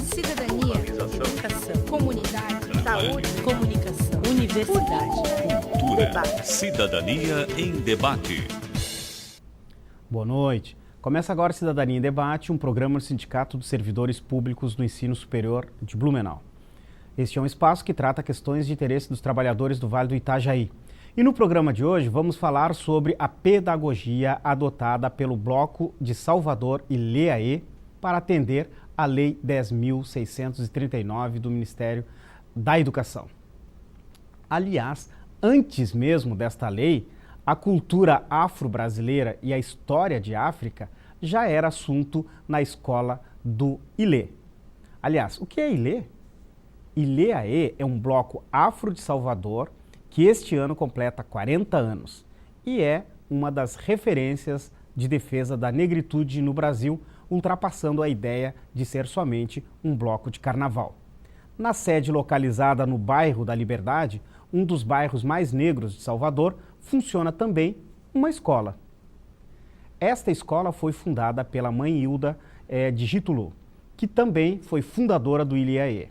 cidadania, educação, comunidade, saúde, comunicação, universidade, cultura, debate. cidadania em debate. Boa noite. Começa agora Cidadania em Debate, um programa do Sindicato dos Servidores Públicos do Ensino Superior de Blumenau. Este é um espaço que trata questões de interesse dos trabalhadores do Vale do Itajaí. E no programa de hoje vamos falar sobre a pedagogia adotada pelo Bloco de Salvador e LEAE para atender a Lei 10.639 do Ministério da Educação. Aliás, antes mesmo desta lei, a cultura afro-brasileira e a história de África já era assunto na escola do ILE. Aliás, o que é ILE? ILEAE é um bloco afro de Salvador que este ano completa 40 anos e é uma das referências de defesa da negritude no Brasil, ultrapassando a ideia de ser somente um bloco de carnaval. Na sede localizada no bairro da Liberdade, um dos bairros mais negros de Salvador, funciona também uma escola. Esta escola foi fundada pela mãe Hilda de Gitulô, que também foi fundadora do ILEAE.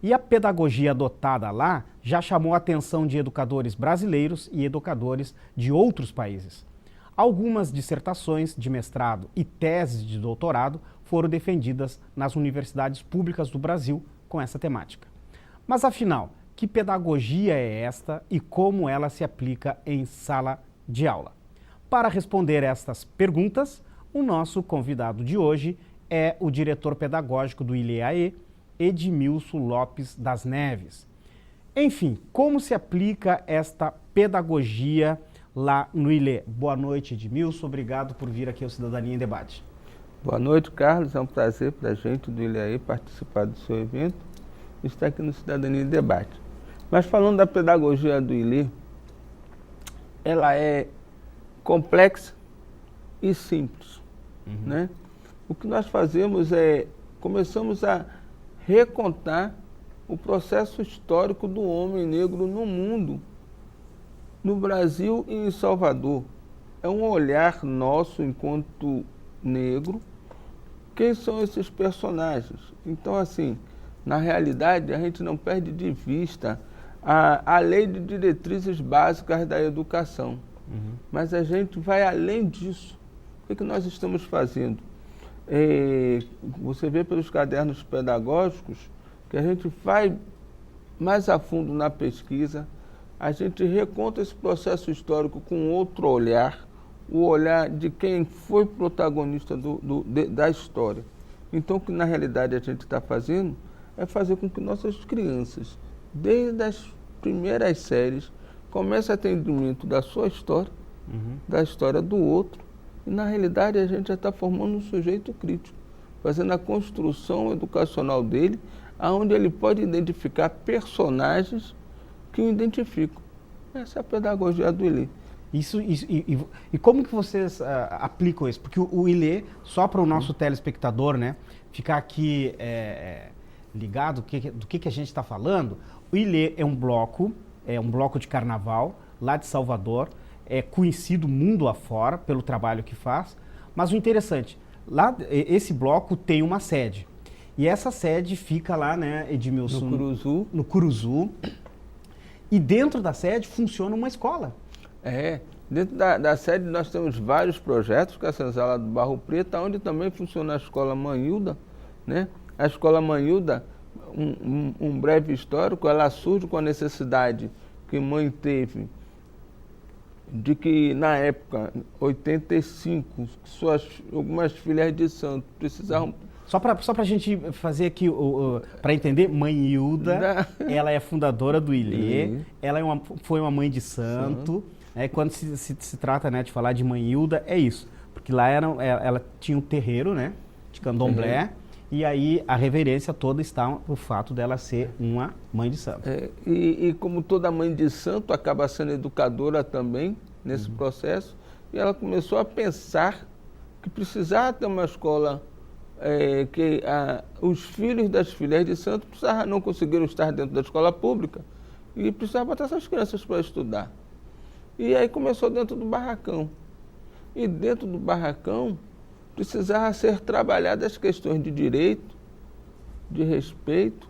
E a pedagogia adotada lá já chamou a atenção de educadores brasileiros e educadores de outros países. Algumas dissertações de mestrado e teses de doutorado foram defendidas nas universidades públicas do Brasil com essa temática. Mas afinal, que pedagogia é esta e como ela se aplica em sala de aula? Para responder estas perguntas, o nosso convidado de hoje é o diretor pedagógico do ILEAE, Edmilson Lopes das Neves. Enfim, como se aplica esta pedagogia lá no ILE? Boa noite, Edmilson. Obrigado por vir aqui ao Cidadania em Debate. Boa noite, Carlos. É um prazer para a gente do ILEAE participar do seu evento e estar aqui no Cidadania em Debate. Mas falando da pedagogia do ILE, ela é complexa e simples. Né? O que nós fazemos é, começamos a recontar o processo histórico do homem negro no mundo, no Brasil e em Salvador. É um olhar nosso enquanto negro, quem são esses personagens. Então, assim, na realidade, a gente não perde de vista a lei de diretrizes básicas da educação. Mas a gente vai além disso. O que nós estamos fazendo? Você vê pelos cadernos pedagógicos que a gente vai mais a fundo na pesquisa, a gente reconta esse processo histórico com outro olhar, o olhar de quem foi protagonista da história. Então, o que na realidade a gente está fazendo é fazer com que nossas crianças, desde as primeiras séries, comecem a ter entendimento da sua história, da história do outro, e na realidade a gente já está formando um sujeito crítico, fazendo a construção educacional dele, onde ele pode identificar personagens que o identificam. Essa é a pedagogia do ILE. E como que vocês aplicam isso? Porque o ILE, só para o nosso telespectador, né, ficar aqui ligado do que a gente está falando, o ILE é um bloco de carnaval lá de Salvador, é conhecido mundo afora pelo trabalho que faz, mas o interessante, lá esse bloco tem uma sede, e essa sede fica lá, né, Edmilson? No Curuzu, e dentro da sede funciona uma escola. Dentro da sede nós temos vários projetos, que é a senzala do Barro Preto, onde também funciona a Escola Mãe Hilda, né? A Escola Mãe Hilda, um breve histórico, ela surge com a necessidade que mãe teve de que, na época, 85, algumas filhas de santo precisavam... Só para a gente fazer aqui, para entender, mãe Hilda, ela é fundadora do ILE, ela foi uma mãe de santo. Quando se trata, né, de falar de mãe Hilda, é isso. Porque lá ela tinha um terreiro, né, de candomblé, e aí a reverência toda está no fato dela ser uma mãe de santo. E como toda mãe de santo, acaba sendo educadora também nesse processo, e ela começou a pensar que precisava ter uma escola, que os filhos das filhas de santo não conseguiram estar dentro da escola pública, e precisava botar essas crianças para estudar. E aí começou dentro do barracão. E dentro do barracão precisava ser trabalhadas as questões de direito, de respeito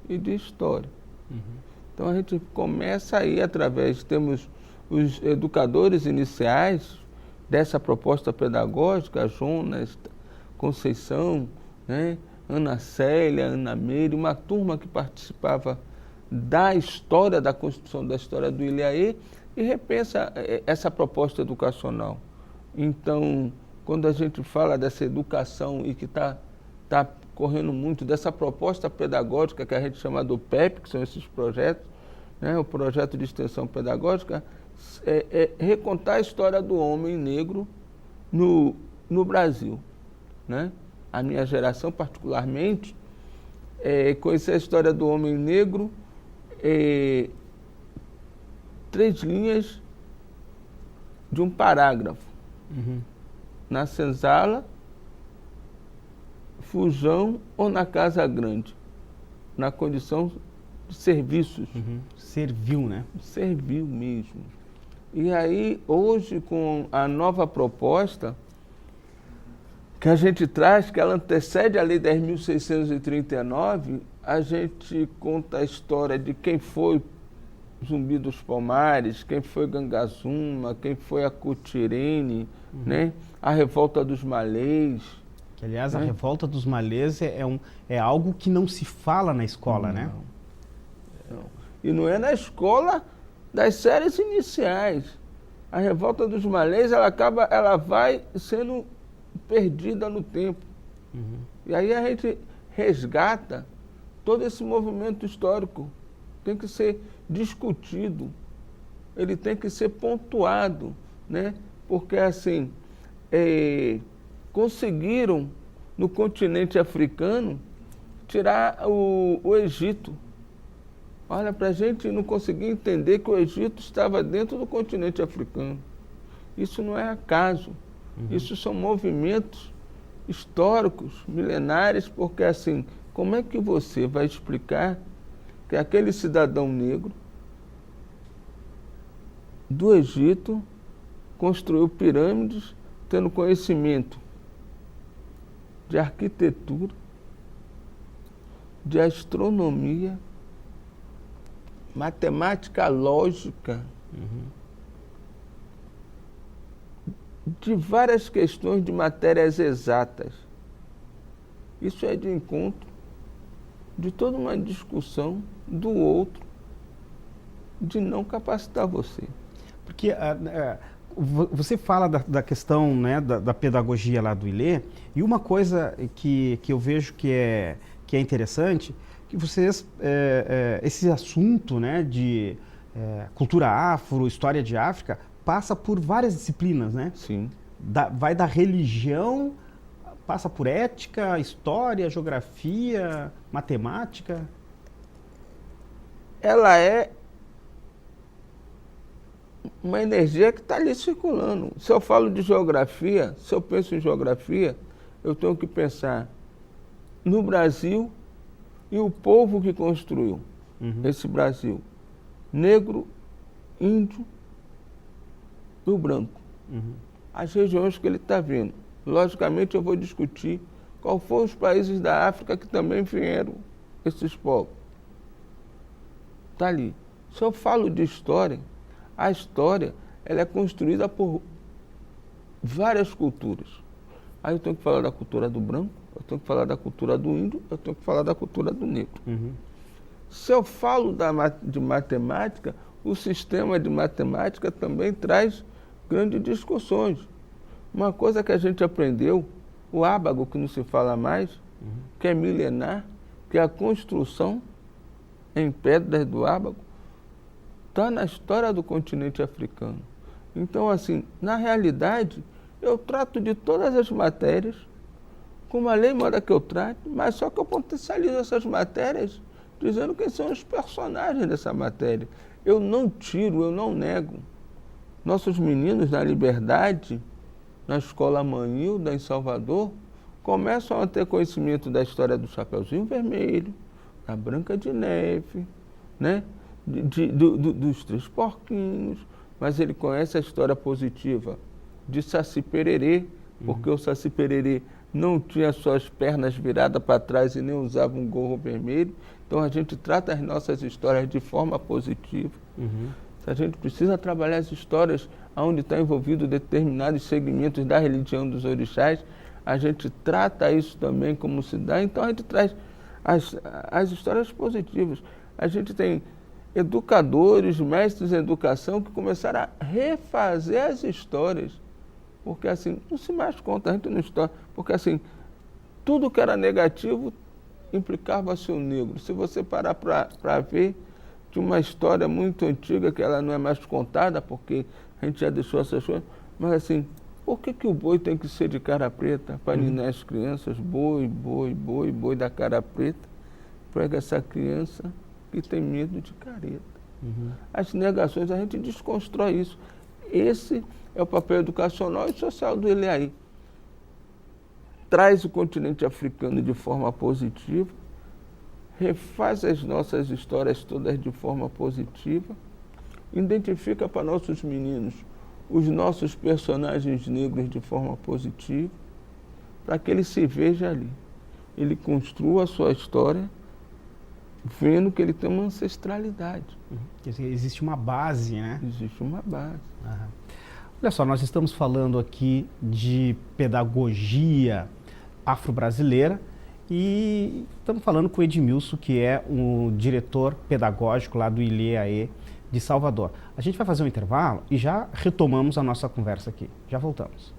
e de história. Então a gente começa aí através, temos os educadores iniciais dessa proposta pedagógica, a Jonas, Conceição, né? Ana Célia, Ana Meire, uma turma que participava da história, da construção da história do Ilhaê e repensa essa proposta educacional. Então, quando a gente fala dessa educação e que está correndo muito dessa proposta pedagógica que a gente chama do PEP, que são esses projetos, né? O projeto de extensão pedagógica, recontar a história do homem negro no Brasil, né? A minha geração, particularmente, conhecer a história do homem negro, 3 linhas de um parágrafo. Na senzala, fujão ou na casa grande, na condição de serviços. Serviu, né? Serviu mesmo. E aí, hoje, com a nova proposta que a gente traz, que ela antecede a Lei 10.639, a gente conta a história de quem foi Zumbi dos Palmares, quem foi Gangazuma, quem foi a Cutirene, né? A Revolta dos Malês. Que, aliás, né? A Revolta dos Malês é algo que não se fala na escola, né? Não. E não é na escola das séries iniciais. A Revolta dos Malês, ela vai sendo perdida no tempo. E aí a gente resgata todo esse movimento histórico. Tem que ser discutido, ele tem que ser pontuado, né? Porque assim, conseguiram no continente africano tirar o Egito. Olha, para a gente não conseguir entender que o Egito estava dentro do continente africano. Isso não é acaso. Isso são movimentos históricos, milenares, porque assim, como é que você vai explicar que aquele cidadão negro do Egito construiu pirâmides tendo conhecimento de arquitetura, de astronomia, matemática lógica, de várias questões de matérias exatas. Isso é de encontro de toda uma discussão do outro, de não capacitar você. Porque você fala da questão, né, da pedagogia lá do Ilê, e uma coisa que eu vejo que é interessante, que vocês, esse assunto, né, de cultura afro, história de África, passa por várias disciplinas, né? Sim. Vai da religião, passa por ética, história, geografia, matemática. Ela é uma energia que está ali circulando. Se eu falo de geografia, se eu penso em geografia, eu tenho que pensar no Brasil e o povo que construiu esse Brasil. Negro, índio e o branco. As regiões que ele está vendo. Logicamente eu vou discutir qual foram os países da África que também vieram esses povos. Está ali. Se eu falo de história, a história ela é construída por várias culturas. Aí eu tenho que falar da cultura do branco, eu tenho que falar da cultura do índio, eu tenho que falar da cultura do negro. Se eu falo de matemática, o sistema de matemática também traz grandes discussões. Uma coisa que a gente aprendeu, o ábago, que não se fala mais, que é milenar, que é a construção em pedras do ábago, está na história do continente africano. Então, assim, na realidade, eu trato de todas as matérias, como a lei manda que eu trate, mas só que eu potencializo essas matérias dizendo quem são os personagens dessa matéria. Eu não tiro, eu não nego. Nossos meninos na Liberdade, na Escola Manilda, em Salvador, começam a ter conhecimento da história do Chapeuzinho Vermelho, da Branca de Neve, né? Dos Três Porquinhos, mas ele conhece a história positiva de Saci Pererê, porque o Saci Pererê não tinha suas pernas viradas para trás e nem usava um gorro vermelho. Então a gente trata as nossas histórias de forma positiva. Se a gente precisa trabalhar as histórias onde está envolvido determinados segmentos da religião dos orixás, a gente trata isso também como se dá. Então a gente traz as histórias positivas. A gente tem educadores, mestres em educação que começaram a refazer as histórias. Porque assim, não se mais conta, a gente não história. Porque assim, tudo que era negativo implicava-se o negro. Se você parar para ver, de uma história muito antiga, que ela não é mais contada, porque a gente já deixou essas coisas, mas assim, por que o boi tem que ser de cara preta? Para ninar as crianças, boi, boi, boi, boi da cara preta, prega essa criança que tem medo de careta. As negações, a gente desconstrói isso. Esse é o papel educacional e social do Ilhéaí. Traz o continente africano de forma positiva, refaz as nossas histórias todas de forma positiva, identifica para nossos meninos os nossos personagens negros de forma positiva, para que ele se veja ali. Ele construa a sua história, vendo que ele tem uma ancestralidade. Existe uma base, né? Existe uma base. Olha só, nós estamos falando aqui de pedagogia afro-brasileira e estamos falando com o Edmilson, que é o diretor pedagógico lá do Ilhéaí de Salvador. A gente vai fazer um intervalo e já retomamos a nossa conversa aqui. Já voltamos.